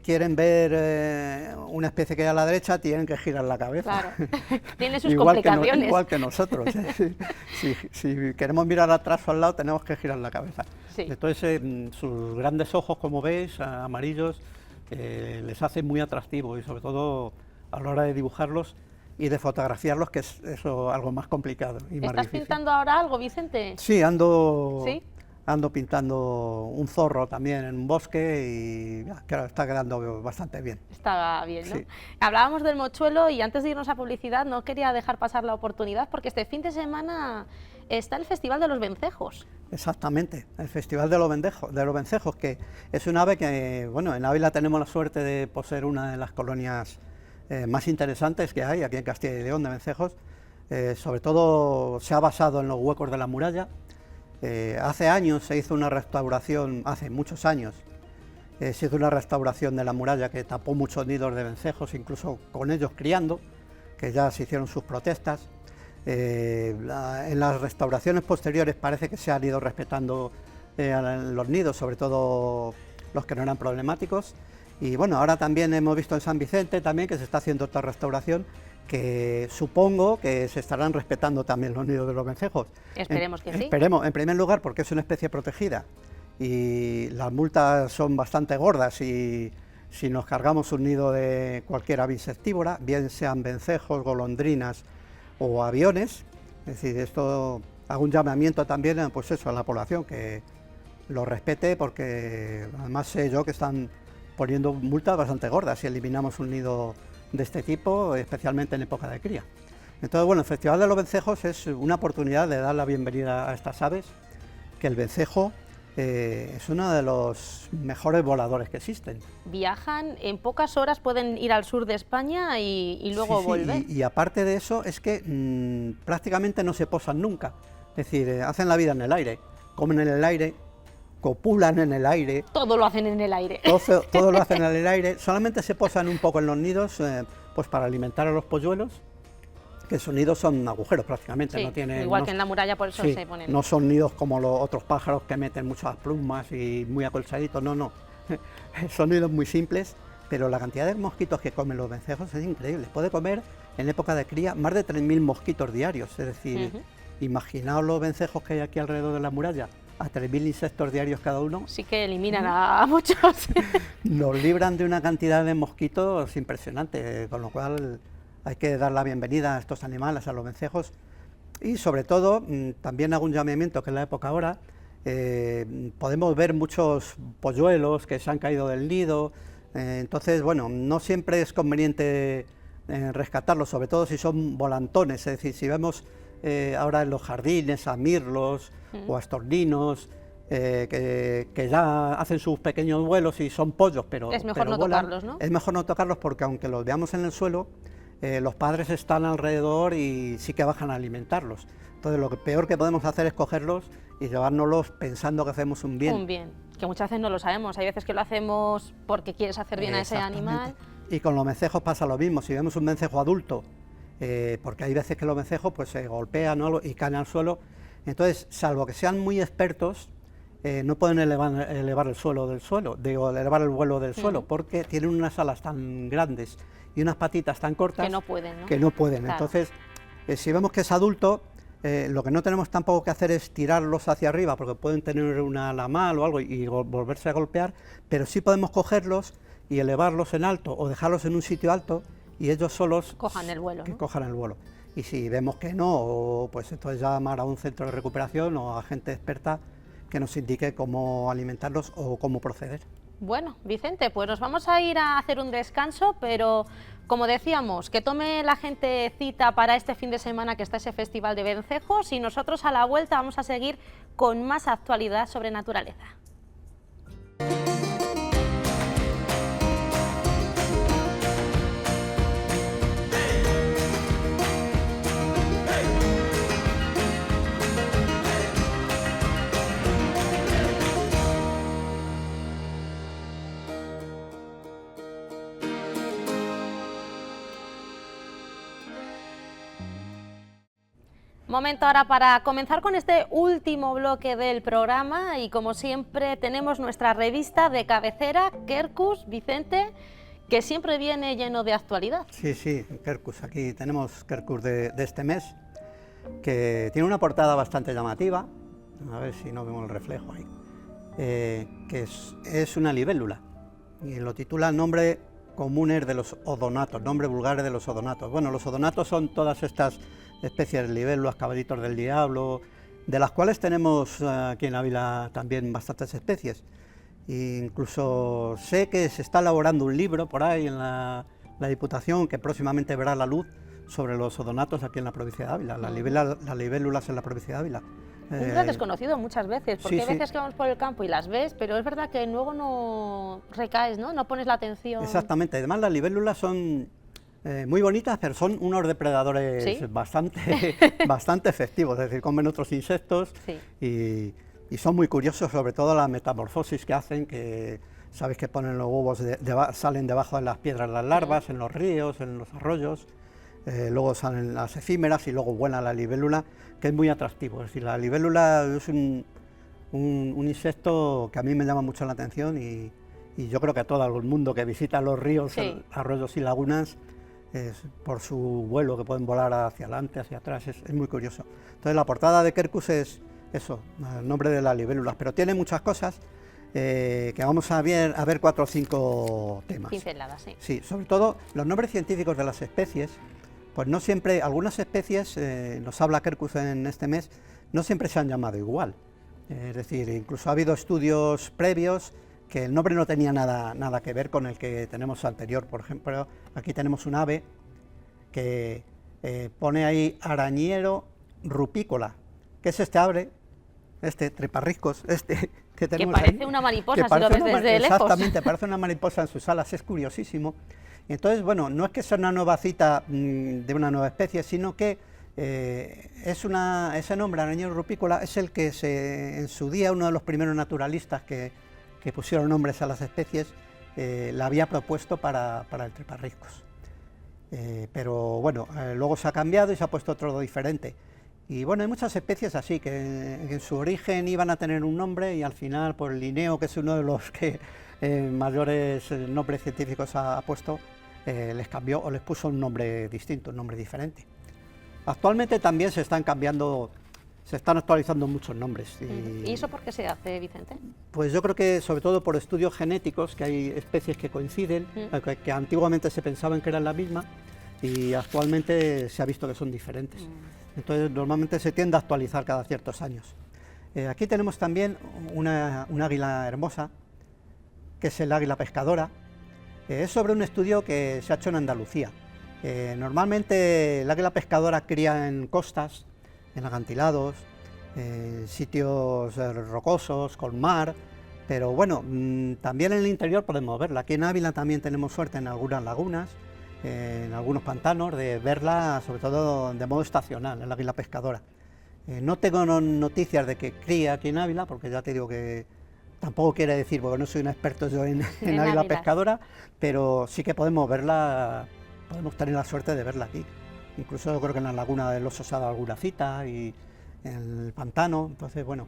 quieren ver una especie que hay a la derecha, tienen que girar la cabeza. Claro, tiene sus complicaciones. Igual que nosotros, si queremos mirar atrás o al lado, tenemos que girar la cabeza. Sí. Entonces, sus grandes ojos, como veis, amarillos, les hace muy atractivos, y sobre todo a la hora de dibujarlos y de fotografiarlos, que es eso algo más complicado y más difícil. ¿Estás pintando ahora algo, Vicente? Sí, ando pintando un zorro también en un bosque y claro, está quedando bastante bien. Está bien, ¿no? Sí. Hablábamos del mochuelo y antes de irnos a publicidad no quería dejar pasar la oportunidad porque este fin de semana está el Festival de los Vencejos. Exactamente, el Festival de los Vencejos, que es un ave que, bueno, en Ávila tenemos la suerte de poseer una de las colonias más interesantes que hay aquí en Castilla y León de vencejos. Sobre todo se ha basado en los huecos de la muralla. Hace años se hizo una restauración, hace muchos años, se hizo una restauración de la muralla que tapó muchos nidos de vencejos, incluso con ellos criando, que ya se hicieron sus protestas. En las restauraciones posteriores parece que se han ido respetando los nidos, sobre todo los que no eran problemáticos. Y bueno, ahora también hemos visto en San Vicente también que se está haciendo otra restauración, que supongo que se estarán respetando también los nidos de los vencejos. Esperemos que sí. Esperemos, en primer lugar, porque es una especie protegida y las multas son bastante gordas, y si nos cargamos un nido de cualquier ave insectívora, bien sean vencejos, golondrinas o aviones, es decir, esto hago un llamamiento también pues eso, a la población, que lo respete, porque además sé yo que están poniendo multas bastante gordas si eliminamos un nido de este tipo, especialmente en época de cría. Entonces, bueno, el Festival de los Vencejos es una oportunidad de dar la bienvenida a estas aves, que el vencejo es uno de los mejores voladores que existen. Viajan, en pocas horas pueden ir al sur de España y luego volver. Y aparte de eso, es que prácticamente no se posan nunca, es decir, hacen la vida en el aire, comen en el aire, copulan en el aire. Todo lo hacen en el aire. Todo lo hacen en el aire, solamente se posan un poco en los nidos pues para alimentar a los polluelos, que sus nidos son agujeros prácticamente, sí, no tienen... igual que en la muralla, por eso sí, se ponen... No son nidos como los otros pájaros que meten muchas plumas y muy acolchaditos, no. Son nidos muy simples, pero la cantidad de mosquitos que comen los vencejos es increíble. Puede comer en época de cría más de 3.000 mosquitos diarios, es decir, imaginaos los vencejos que hay aquí alrededor de la muralla, a 3.000 insectos diarios cada uno. Sí que eliminan a muchos. Nos libran de una cantidad de mosquitos impresionante, con lo cual hay que dar la bienvenida a estos animales, a los vencejos. Y sobre todo, también hago un llamamiento, que es la época ahora, podemos ver muchos polluelos que se han caído del nido, entonces, bueno, no siempre es conveniente rescatarlos, sobre todo si son volantones, es decir, si vemos ahora en los jardines a mirlos o a estorninos, que ya hacen sus pequeños vuelos y son pollos, pero es mejor no vuelan, tocarlos, ¿no? Es mejor no tocarlos porque aunque los veamos en el suelo, los padres están alrededor y sí que bajan a alimentarlos. Entonces lo peor que podemos hacer es cogerlos y llevárnoslos pensando que hacemos un bien. Un bien, que muchas veces no lo sabemos, hay veces que lo hacemos porque quieres hacer bien a ese animal. Y con los vencejos pasa lo mismo, si vemos un vencejo adulto, porque hay veces que los vencejos pues, se golpean y caen al suelo, entonces salvo que sean muy expertos, no pueden elevar el suelo del suelo, elevar el vuelo del suelo, porque tienen unas alas tan grandes y unas patitas tan cortas que no pueden, ¿no? Que no pueden. Claro. Entonces, si vemos que es adulto, lo que no tenemos tampoco que hacer es tirarlos hacia arriba, porque pueden tener una ala mal o algo y volverse a golpear, pero sí podemos cogerlos y elevarlos en alto o dejarlos en un sitio alto y ellos solos cojan el vuelo, ¿no? Cojan el vuelo. Y si vemos que no, pues entonces llamar a un centro de recuperación o a gente experta que nos indique cómo alimentarlos o cómo proceder. Bueno, Vicente, pues nos vamos a ir a hacer un descanso, pero como decíamos, que tome la gente cita para este fin de semana que está ese Festival de Vencejos y nosotros a la vuelta vamos a seguir con más actualidad sobre naturaleza. Momento ahora para comenzar con este último bloque del programa y como siempre tenemos nuestra revista de cabecera, Quercus, Vicente, que siempre viene lleno de actualidad. Sí, sí, Quercus, aquí tenemos Quercus de este mes, que tiene una portada bastante llamativa, a ver si no vemos el reflejo ahí, que es una libélula y lo titula Nombre comunes de los odonatos, nombre vulgares de los odonatos. Bueno, los odonatos son todas estas especies de libélulas, caballitos del diablo, de las cuales tenemos aquí en Ávila también bastantes especies. E incluso sé que se está elaborando un libro por ahí en la Diputación que próximamente verá la luz sobre los odonatos aquí en la provincia de Ávila, las libélulas en la provincia de Ávila. Un gran desconocido muchas veces, porque sí, hay veces que vamos por el campo y las ves, pero es verdad que luego no recaes, ¿no? No pones la atención. Exactamente, además las libélulas son muy bonitas, pero son unos depredadores ¿sí? bastante efectivos, es decir, comen otros insectos sí. y son muy curiosos, sobre todo la metamorfosis que hacen, que sabéis que ponen los huevos, salen debajo de las piedras las larvas, en los ríos, en los arroyos, luego salen las efímeras y luego vuela la libélula, que es muy atractivo. Es decir, la libélula es un insecto que a mí me llama mucho la atención y yo creo que a todo el mundo que visita los ríos, sí. arroyos y lagunas, por su vuelo, que pueden volar hacia adelante, hacia atrás, es muy curioso. Entonces la portada de Quercus es eso, el nombre de las libélulas, pero tiene muchas cosas que vamos a ver 4 o 5 temas. Pinceladas, sí. Sí, sobre todo los nombres científicos de las especies, pues no siempre, algunas especies, nos habla Quercus en este mes, no siempre se han llamado igual. Es decir, incluso ha habido estudios previos que el nombre no tenía nada que ver con el que tenemos anterior. Por ejemplo, aquí tenemos un ave que pone ahí arañero rupícola, que es este ave, este treparriscos, que tenemos que parece ahí, una mariposa si lo ves desde lejos. Exactamente, parece una mariposa en sus alas, es curiosísimo. Entonces, bueno, no es que sea una nueva cita de una nueva especie, sino que ese nombre, arañero rupícola, es el que en su día uno de los primeros naturalistas que pusieron nombres a las especies, la había propuesto para el treparriscos. Pero bueno, luego se ha cambiado y se ha puesto otro diferente. Y bueno, hay muchas especies así, que en su origen iban a tener un nombre y al final, por Linneo, que es uno de los que mayores nombres científicos ha puesto, les cambió o les puso un nombre distinto, un nombre diferente. Actualmente también se están cambiando se están actualizando muchos nombres. ¿Y eso por qué se hace, Vicente? Pues yo creo que sobre todo por estudios genéticos, que hay especies que coinciden, que antiguamente se pensaban que eran la misma y actualmente se ha visto que son diferentes. Entonces normalmente se tiende a actualizar cada ciertos años. Aquí tenemos también un águila hermosa, que es el águila pescadora. Es sobre un estudio que se ha hecho en Andalucía. Normalmente el águila pescadora cría en costas, en acantilados, sitios rocosos, con mar, pero bueno, también en el interior podemos verla. Aquí en Ávila también tenemos suerte en algunas lagunas, en algunos pantanos, de verla sobre todo de modo estacional, el águila pescadora. No tengo noticias de que cría aquí en Ávila, porque ya te digo que tampoco quiere decir, porque no soy un experto yo en águila pescadora, pero sí que podemos verla, podemos tener la suerte de verla aquí. Incluso yo creo que en la laguna del Oso se ha dado alguna cita y en el pantano. Entonces, bueno,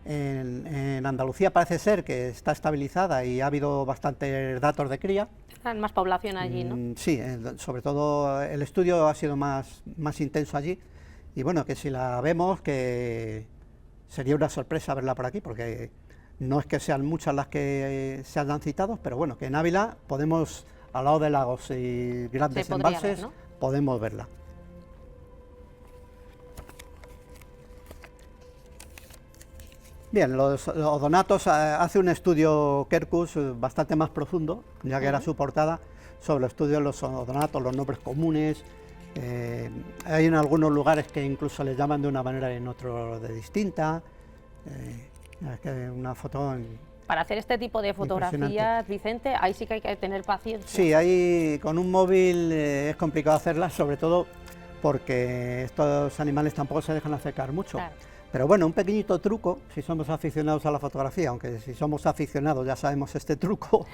en Andalucía parece ser que está estabilizada y ha habido bastantes datos de cría. Hay más población allí, ¿no? Sí, sobre todo el estudio ha sido más intenso allí. Y bueno, que si la vemos, que sería una sorpresa verla por aquí, porque no es que sean muchas las que se hayan citado, pero bueno, que en Ávila podemos, al lado de lagos y grandes embalses, ¿no? Podemos verla. Bien, los odonatos hace un estudio Quercus bastante más profundo, ya que era su portada, sobre el estudio de los odonatos, los nombres comunes. Hay en algunos lugares que incluso les llaman de una manera y en otros de distinta. Es que una foto para hacer este tipo de fotografías, Vicente, ahí sí que hay que tener paciencia. Sí, ahí con un móvil es complicado hacerlas, sobre todo porque estos animales tampoco se dejan acercar mucho. Claro. Pero bueno, un pequeñito truco, si somos aficionados a la fotografía, aunque si somos aficionados ya sabemos este truco,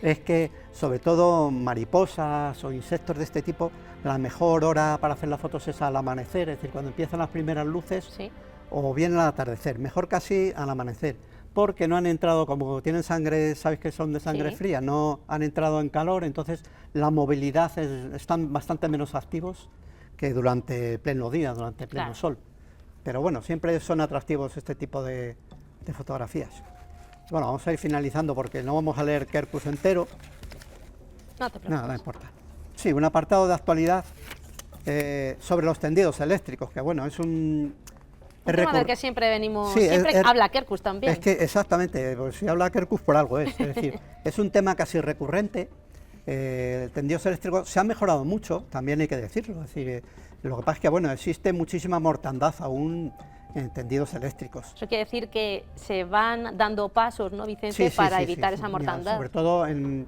es que sobre todo mariposas o insectos de este tipo, la mejor hora para hacer las fotos es al amanecer, es decir, cuando empiezan las primeras luces, ¿sí? O bien al atardecer, mejor casi al amanecer, porque no han entrado, como tienen sangre, sabéis que son de sangre, ¿sí?, fría, no han entrado en calor, entonces la movilidad están bastante menos activos que durante pleno día, durante pleno, claro, sol. Pero bueno, siempre son atractivos este tipo de fotografías. Bueno, vamos a ir finalizando porque no vamos a leer Quercus entero. No te preocupes. Nada, no importa. Sí, un apartado de actualidad sobre los tendidos eléctricos, que bueno, es un tema del que siempre venimos, sí, siempre habla Quercus también. Es que exactamente, pues si habla Quercus por algo es decir, es un tema casi recurrente. Tendidos eléctricos se han mejorado mucho, también hay que decirlo, es decir, lo que pasa es que bueno, existe muchísima mortandad aún en tendidos eléctricos. Eso quiere decir que se van dando pasos, ¿no, Vicente?, sí, para evitar esa mortandad. Mira, sobre todo en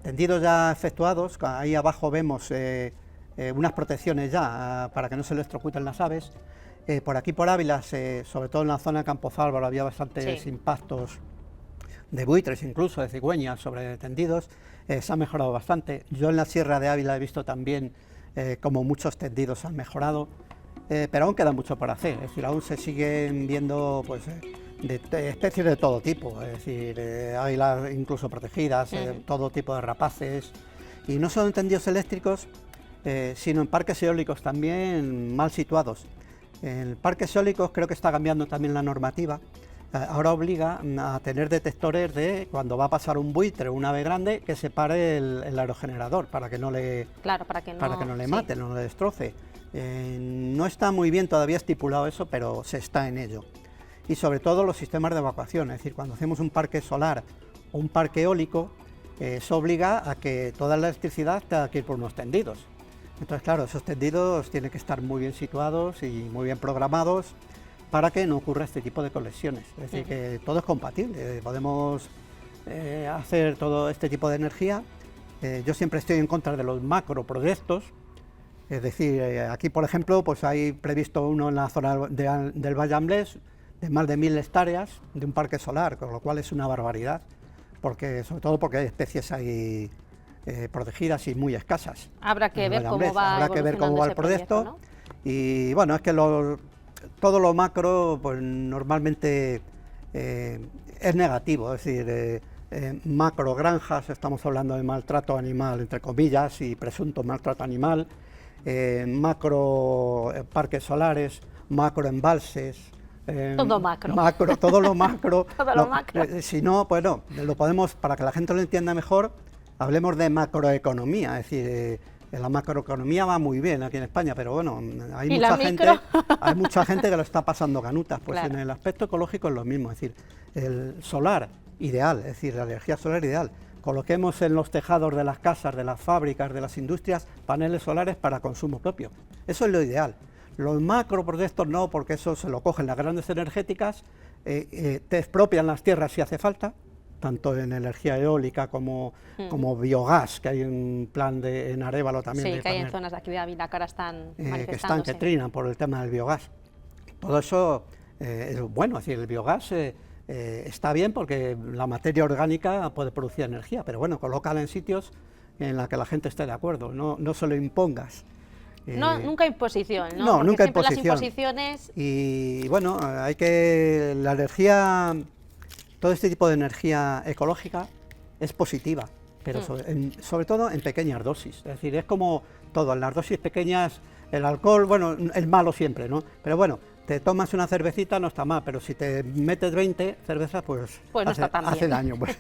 tendidos ya efectuados, ahí abajo vemos unas protecciones ya para que no se electrocuten las aves. Por aquí por Ávila, sobre todo en la zona de Campozálvaro, había bastantes impactos de buitres, incluso de cigüeñas sobre tendidos. Se ha mejorado bastante. Yo en la Sierra de Ávila he visto también como muchos tendidos han mejorado, pero aún queda mucho por hacer. Es decir, aún se siguen viendo pues, de especies de todo tipo, es decir, águilas incluso protegidas, todo tipo de rapaces, y no solo en tendidos eléctricos, sino en parques eólicos también mal situados. En parques eólicos creo que está cambiando también la normativa. Ahora obliga a tener detectores de cuando va a pasar un buitre o un ave grande que se pare el aerogenerador para que no le, claro, para que no le mate, no le destroce. No está muy bien todavía estipulado eso, pero se está en ello. Y sobre todo los sistemas de evacuación, es decir, cuando hacemos un parque solar o un parque eólico, eso obliga a que toda la electricidad tenga que ir por unos tendidos. Entonces, claro, esos tendidos tienen que estar muy bien situados y muy bien programados para que no ocurra este tipo de conexiones. Es decir, que todo es compatible, podemos hacer todo este tipo de energía. Yo siempre estoy en contra de los macroproyectos, es decir, aquí por ejemplo pues hay previsto uno en la zona del Valle Amblés de más de 1000 hectáreas de un parque solar, con lo cual es una barbaridad, porque, sobre todo porque hay especies ahí protegidas y muy escasas. Habrá que ver cómo va el proyecto, ¿no? Y bueno, es que todo lo macro pues normalmente es negativo, es decir, macro granjas, estamos hablando de maltrato animal entre comillas y presunto maltrato animal, macro parques solares, macro embalses. Todo macro. Todo lo macro. Todo lo macro. Si no, bueno, lo podemos, para que la gente lo entienda mejor, hablemos de macroeconomía, es decir, la macroeconomía va muy bien aquí en España, pero bueno, hay mucha gente que lo está pasando canutas. Pues claro, en el aspecto ecológico es lo mismo, es decir, el solar ideal, es decir, la energía solar ideal. Coloquemos en los tejados de las casas, de las fábricas, de las industrias, paneles solares para consumo propio. Eso es lo ideal. Los macroproyectos no, porque eso se lo cogen las grandes energéticas, te expropian las tierras si hace falta, tanto en energía eólica como biogás, que hay un plan en Arévalo también. Sí, que hay en zonas de aquí de Ávila que ahora están que trinan por el tema del biogás. Todo eso es bueno, es decir, el biogás está bien porque la materia orgánica puede producir energía, pero bueno, colócala en sitios en los que la gente esté de acuerdo, no se lo impongas. Nunca imposición, ¿no? No, porque nunca siempre imposición. Las imposiciones... Y bueno, la energía, todo este tipo de energía ecológica es positiva, pero sobre todo en pequeñas dosis. Es decir, es como todo, en las dosis pequeñas, el alcohol, bueno, es malo siempre, ¿no? Pero bueno, te tomas una cervecita, no está mal, pero si te metes 20 cervezas, pues hace daño. Pues.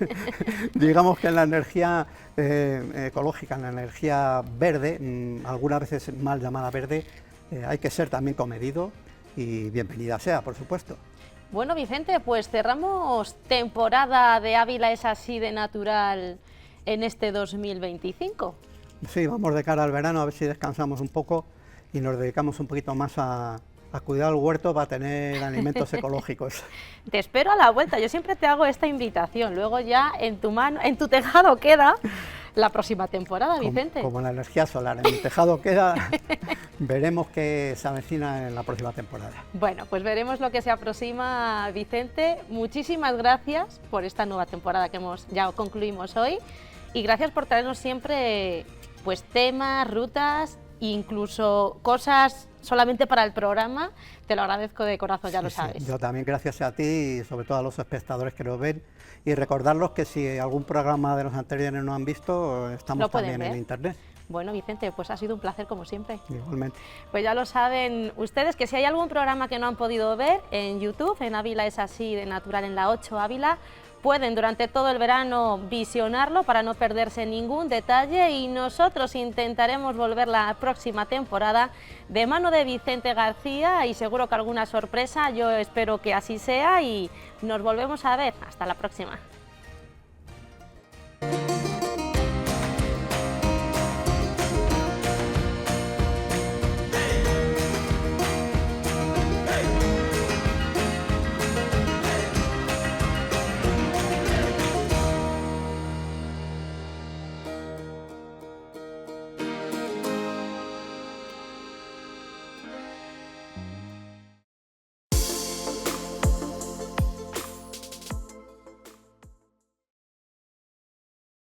Digamos que en la energía ecológica, en la energía verde, algunas veces mal llamada verde, hay que ser también comedido y bienvenida sea, por supuesto. Bueno, Vicente, pues cerramos temporada de Ávila es así de natural en este 2025. Sí, vamos de cara al verano a ver si descansamos un poco y nos dedicamos un poquito más a cuidar el huerto para tener alimentos ecológicos. Te espero a la vuelta, yo siempre te hago esta invitación, luego ya en tu tejado queda la próxima temporada, Vicente. Como la energía solar, en mi tejado queda, veremos qué se avecina en la próxima temporada. Bueno, pues veremos lo que se aproxima, Vicente. Muchísimas gracias por esta nueva temporada que ya concluimos hoy y gracias por traernos siempre pues temas, rutas, incluso cosas solamente para el programa, te lo agradezco de corazón, ya lo sabes. Sí, yo también, gracias a ti y sobre todo a los espectadores que nos ven, y recordarlos que si algún programa de los anteriores no han visto, estamos también en internet. Bueno, Vicente, pues ha sido un placer como siempre. Igualmente. Pues ya lo saben ustedes, que si hay algún programa que no han podido ver en YouTube, en Ávila es así de natural, en la 8 Ávila, pueden durante todo el verano visionarlo para no perderse ningún detalle y nosotros intentaremos volver la próxima temporada de mano de Vicente García y seguro que alguna sorpresa, yo espero que así sea y nos volvemos a ver. Hasta la próxima.